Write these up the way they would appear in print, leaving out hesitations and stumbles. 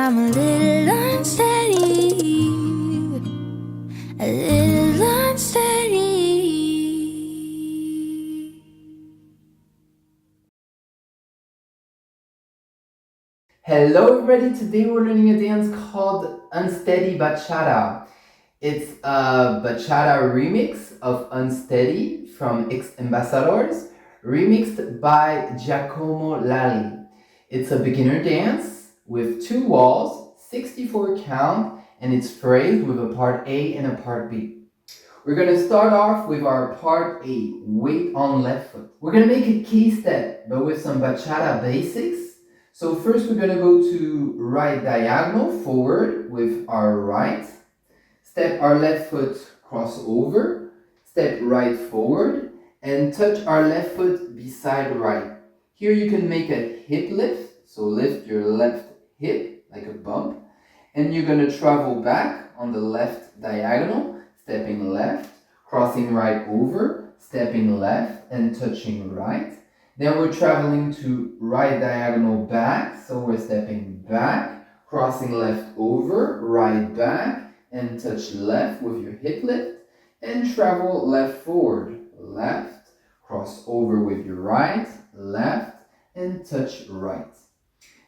I'm a little unsteady, a little unsteady. Hello everybody, today we're learning a dance called Unsteady Bachata. It's a bachata remix of Unsteady from Ex Ambassadors, remixed by Giacomo Lali. It's a beginner dance with 2 walls, 64 count, and it's phrased with a part A and a part B. We're gonna start off with our part A, weight on left foot. We're gonna make a key step, but with some bachata basics. So first we're gonna go to right diagonal forward with our right. Step our left foot cross over. Step right forward and touch our left foot beside right. Here you can make a hip lift. So lift your left hip like a bump. And you're gonna travel back on the left diagonal, stepping left, crossing right over, stepping left and touching right. Then we're traveling to right diagonal back, so we're stepping back, crossing left over, right back, and touch left with your hip lift, and travel left forward, left, cross over with your right, left, and touch right.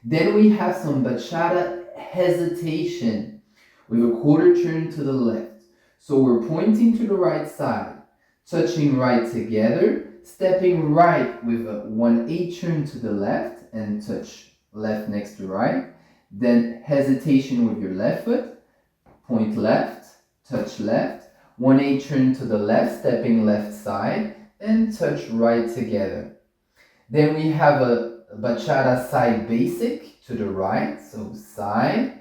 Then we have some bachata hesitation with a quarter turn to the left. So we're pointing to the right side, touching right together, stepping right with a 1/8 turn to the left and touch left next to right. Then hesitation with your left foot, point left, touch left, 1/8 turn to the left, stepping left side, and touch right together. Then we have a bachata side basic to the right, so side,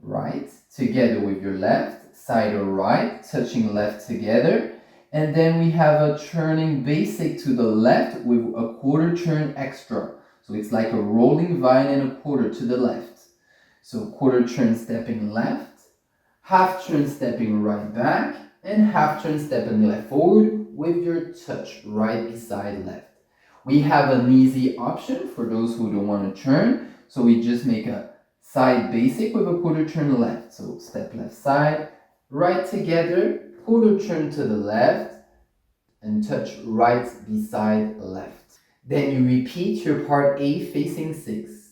right, together with your left, side or right, touching left together. And then we have a turning basic to the left with a quarter turn extra. So it's like a rolling vine and a quarter to the left. So quarter turn stepping left, half turn stepping right back, and half turn stepping left forward with your touch right beside left. We have an easy option for those who don't want to turn. So we just make a side basic with a quarter turn left. So step left side, right together, quarter turn to the left, and touch right beside left. Then you repeat your part A facing 6.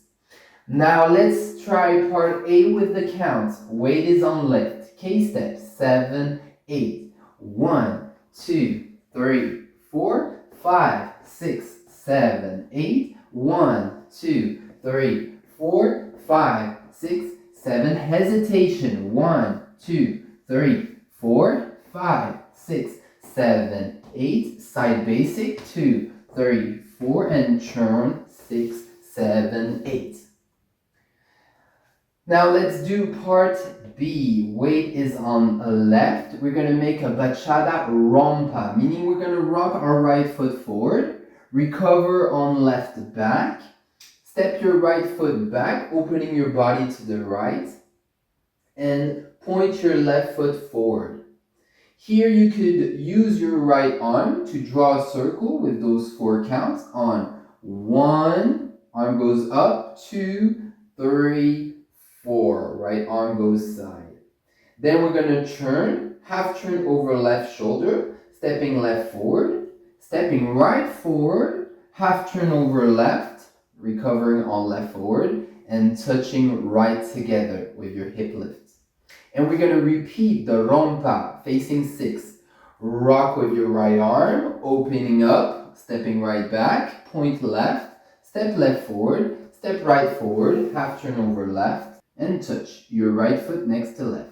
Now let's try part A with the counts. Weight is on left. K step 7, 8. 1, 2, 3, 4, 5, 6, 7, 8. 1, 2, 3, 4, 5, 6, 7. Hesitation. 1, 2, 3, 4, 5, 6, 7, 8. Side basic. 2, 3, 4, and turn 6, 7, 8. Now let's do part B. Weight is on the left. We're going to make a bachata rompa, meaning we're going to rock our right foot forward, recover on left back, step your right foot back, opening your body to the right, and point your left foot forward. Here you could use your right arm to draw a circle with those 4 counts on 1, arm goes up, 2, 3, 4, right arm goes side. Then we're going to turn, half turn over left shoulder, stepping left forward, stepping right forward, half turn over left, recovering on left forward, and touching right together with your hip lift. And we're going to repeat the rompa facing 6. Rock with your right arm, opening up, stepping right back, point left, step left forward, step right forward, half turn over left, and touch your right foot next to left.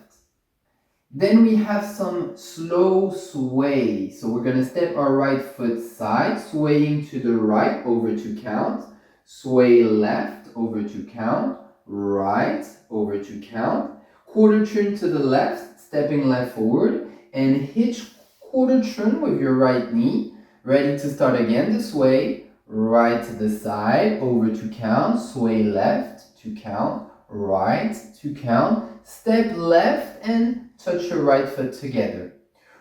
Then we have some slow sway. So we're going to step our right foot side, swaying to the right over 2 count, sway left over 2 count, right over 2 count, quarter turn to the left, stepping left forward, and hitch quarter turn with your right knee. Ready to start again the sway, right to the side, over 2 count, sway left, 2 count, right, 2 count, step left, and touch your right foot together.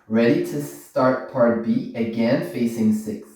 Ready to start part B, again facing 6.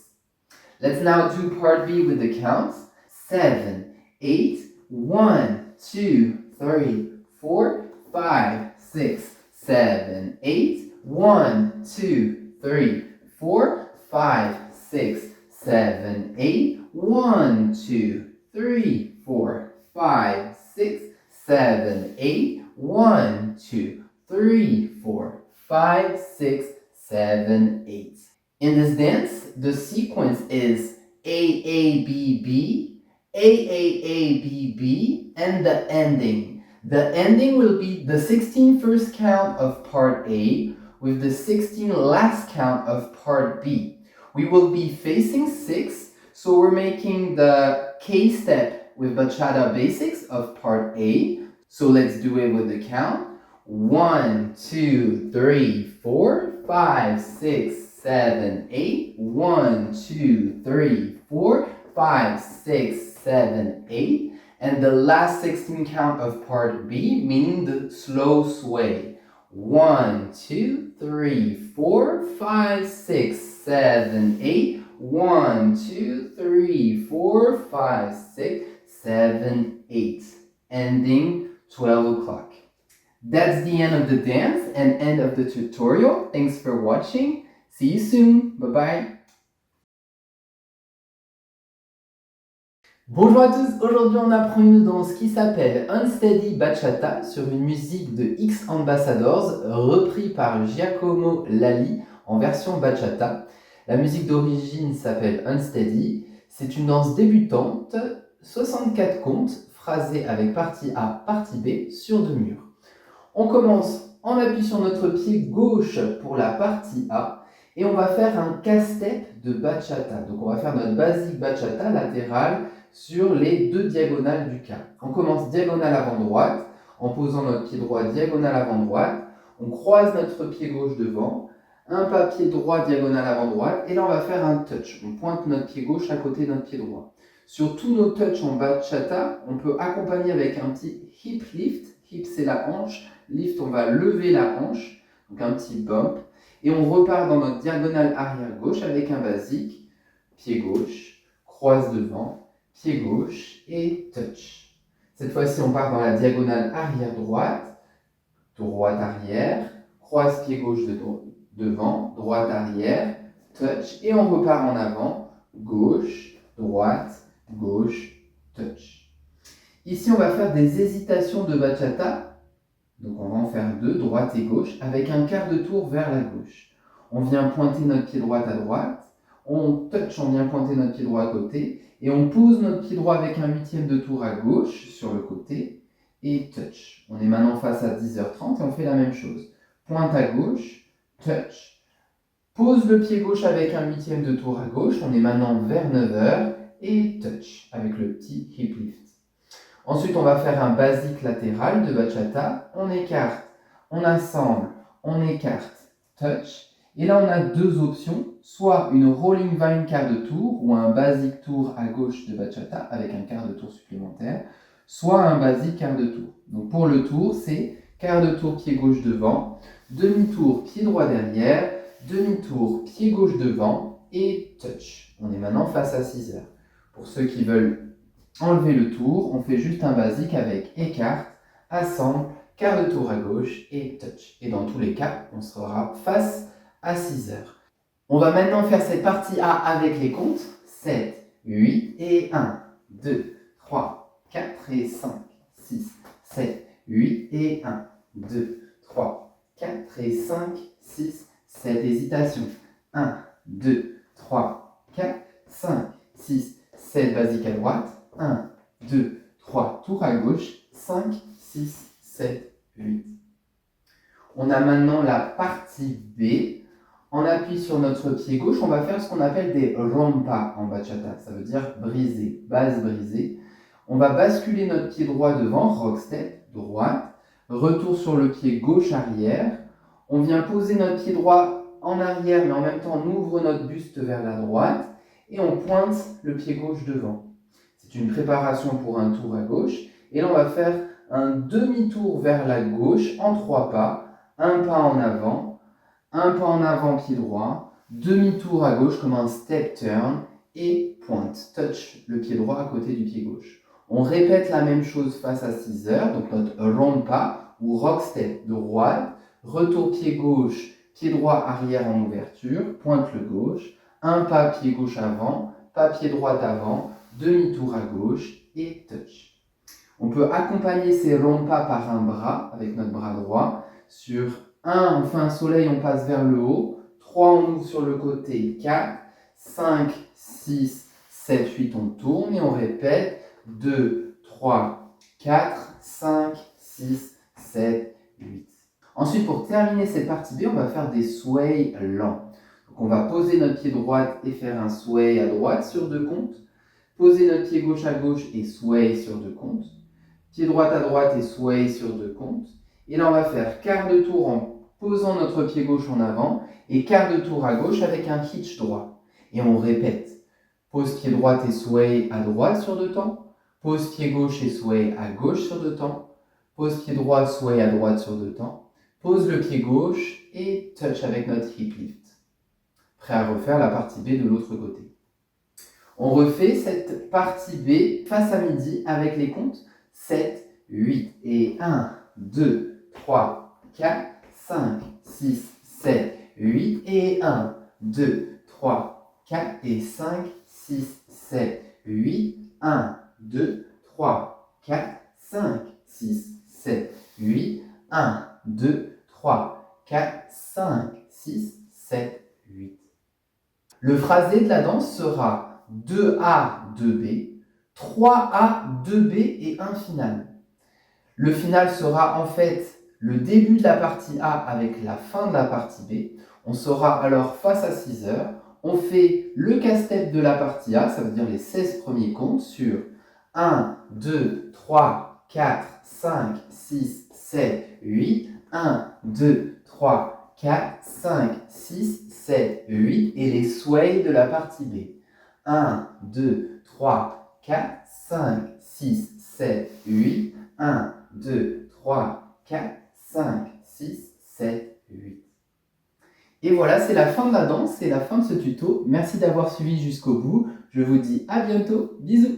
Let's now do part B with the counts. 7, 8, 1, 2, 3, 4, 5, 6, 7, 8. 1, 2, 3, 4, 5, 6, 7, 8. 1, 2, 3, 4, 5, 6, 7, 8. 1, 2, 3, 4, 5, 6, 7, 8. In this dance, the sequence is A-A-B-B, A-A-A-B-B, and the ending. The ending will be the 16 first count of part A with the 16 last count of part B. We will be facing 6, so we're making the K step with Bachata Basics of part A. So let's do it with the count. 1, 2, 3, 4, 5, 6, 7, 8. 1, 2, 3, 4, 5, 6, 7, 8. And the last 16 count of part B, meaning the slow sway. 1, 2, 3, 4, 5, 6, 7, 8. 1, 2, 3, 4, 5, 6, 7, 8. Ending 12 o'clock. That's the end of the dance and end of the tutorial. Thanks for watching. See you soon. Bye bye. Bonjour à tous, aujourd'hui on apprend une danse qui s'appelle Unsteady Bachata sur une musique de X Ambassadors repris par Giacomo Lalli en version bachata. La musique d'origine s'appelle Unsteady. C'est une danse débutante, 64 comptes, phrasés avec partie A, partie B sur 2 murs. On commence en appui sur notre pied gauche pour la partie A et on va faire un K-step de bachata. Donc on va faire notre basique bachata latérale sur les 2 diagonales du K. On commence diagonale avant droite en posant notre pied droit diagonale avant droite. On croise notre pied gauche devant, un pas pied droit diagonale avant droite et là on va faire un touch. On pointe notre pied gauche à côté de notre pied droit. Sur tous nos touchs en bachata, on peut accompagner avec un petit hip lift. Hip c'est la hanche, lift on va lever la hanche, donc un petit bump. Et on repart dans notre diagonale arrière gauche avec un basique, pied gauche, croise devant, pied gauche et touch. Cette fois-ci, on part dans la diagonale arrière droite, droite arrière, croise pied gauche devant, droite arrière, touch. Et on repart en avant, gauche, droite, gauche, touch. Ici, on va faire des hésitations de bachata. Donc on va en faire 2, droite et gauche, avec un quart de tour vers la gauche. On vient pointer notre pied droit à droite, on touch, on vient pointer notre pied droit à côté, et on pose notre pied droit avec un 8e de tour à gauche, sur le côté, et touch. On est maintenant face à 10h30 et on fait la même chose. Pointe à gauche, touch. Pose le pied gauche avec un 8e de tour à gauche, on est maintenant vers 9h, et touch, avec le petit hip lift. Ensuite, on va faire un basique latéral de bachata. On écarte, on assemble, on écarte, touch. Et là, on a 2 options, soit une rolling vine quart de tour ou un basique tour à gauche de bachata avec un quart de tour supplémentaire, soit un basique quart de tour. Donc pour le tour, c'est quart de tour pied gauche devant, demi-tour pied droit derrière, demi-tour pied gauche devant et touch. On est maintenant face à 6 heures. Pour ceux qui veulent enlever le tour, on fait juste un basique avec écarte, assemble, quart de tour à gauche et touch. Et dans tous les cas, on sera face à 6 heures. On va maintenant faire cette partie A avec les comptes. 7, 8 et 1, 2, 3, 4 et 5, 6, 7, 8 et 1, 2, 3, 4 et 5, 6, 7 hésitations. 1, 2, 3, 4, 5, 6, 7 basique à droite. 1, 2, 3, tour à gauche, 5, 6, 7, 8. On a maintenant la partie B. En appui sur notre pied gauche, on va faire ce qu'on appelle des rompas en bachata. Ça veut dire briser, base brisée. On va basculer notre pied droit devant, rock step, droite. Retour sur le pied gauche arrière. On vient poser notre pied droit en arrière, mais en même temps on ouvre notre buste vers la droite. Et on pointe le pied gauche devant. C'est une préparation pour un tour à gauche. Et là, on va faire un demi-tour vers la gauche en 3 pas. Un pas en avant, pied droit. Demi-tour à gauche comme un step turn et pointe. Touch le pied droit à côté du pied gauche. On répète la même chose face à 6 heures, donc notre rompa ou rock step, droite, retour pied gauche, pied droit arrière en ouverture, pointe le gauche, un pas pied gauche avant, pas pied droit avant, demi-tour à gauche et touch. On peut accompagner ces rompas par un bras, avec notre bras droit. Sur 1, on fait un soleil, on passe vers le haut. 3, on ouvre sur le côté. 4, 5, 6, 7, 8, on tourne et on répète. 2, 3, 4, 5, 6, 7, 8. Ensuite, pour terminer cette partie B, on va faire des sways lents. Donc, on va poser notre pied droit et faire un sway à droite sur 2 comptes. Poser notre pied gauche à gauche et sway sur 2 comptes. Pied droit à droite et sway sur 2 comptes. Et là, on va faire quart de tour en posant notre pied gauche en avant et quart de tour à gauche avec un hitch droit. Et on répète. Pose pied droit et sway à droite sur 2 temps. Pose pied gauche et sway à gauche sur 2 temps. Pose pied droit, sway à droite sur 2 temps. Pose le pied gauche et touch avec notre hip lift. Prêt à refaire la partie B de l'autre côté. On refait cette partie B face à midi avec les comptes 7, 8 et 1, 2, 3, 4, 5, 6, 7, 8 et 1, 2, 3, 4 et 5, 6, 7, 8, 1, 2, 3, 4, 5, 6, 7, 8, 1, 2, 3, 4, 5, 6, 7, 8. Le phrasé de la danse sera 2A, 2B, 3A, 2B et un final. Le final sera en fait le début de la partie A avec la fin de la partie B. On sera alors face à 6 heures. On fait le casse-tête de la partie A, ça veut dire les 16 premiers comptes sur 1, 2, 3, 4, 5, 6, 7, 8. 1, 2, 3, 4, 5, 6, 7, 8 et les sways de la partie B. 1, 2, 3, 4, 5, 6, 7, 8. 1, 2, 3, 4, 5, 6, 7, 8. Et voilà, c'est la fin de la danse, c'est la fin de ce tuto. Merci d'avoir suivi jusqu'au bout. Je vous dis à bientôt. Bisous.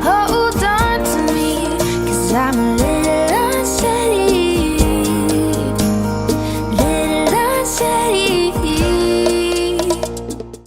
Hold on to me, 'cause I'm a little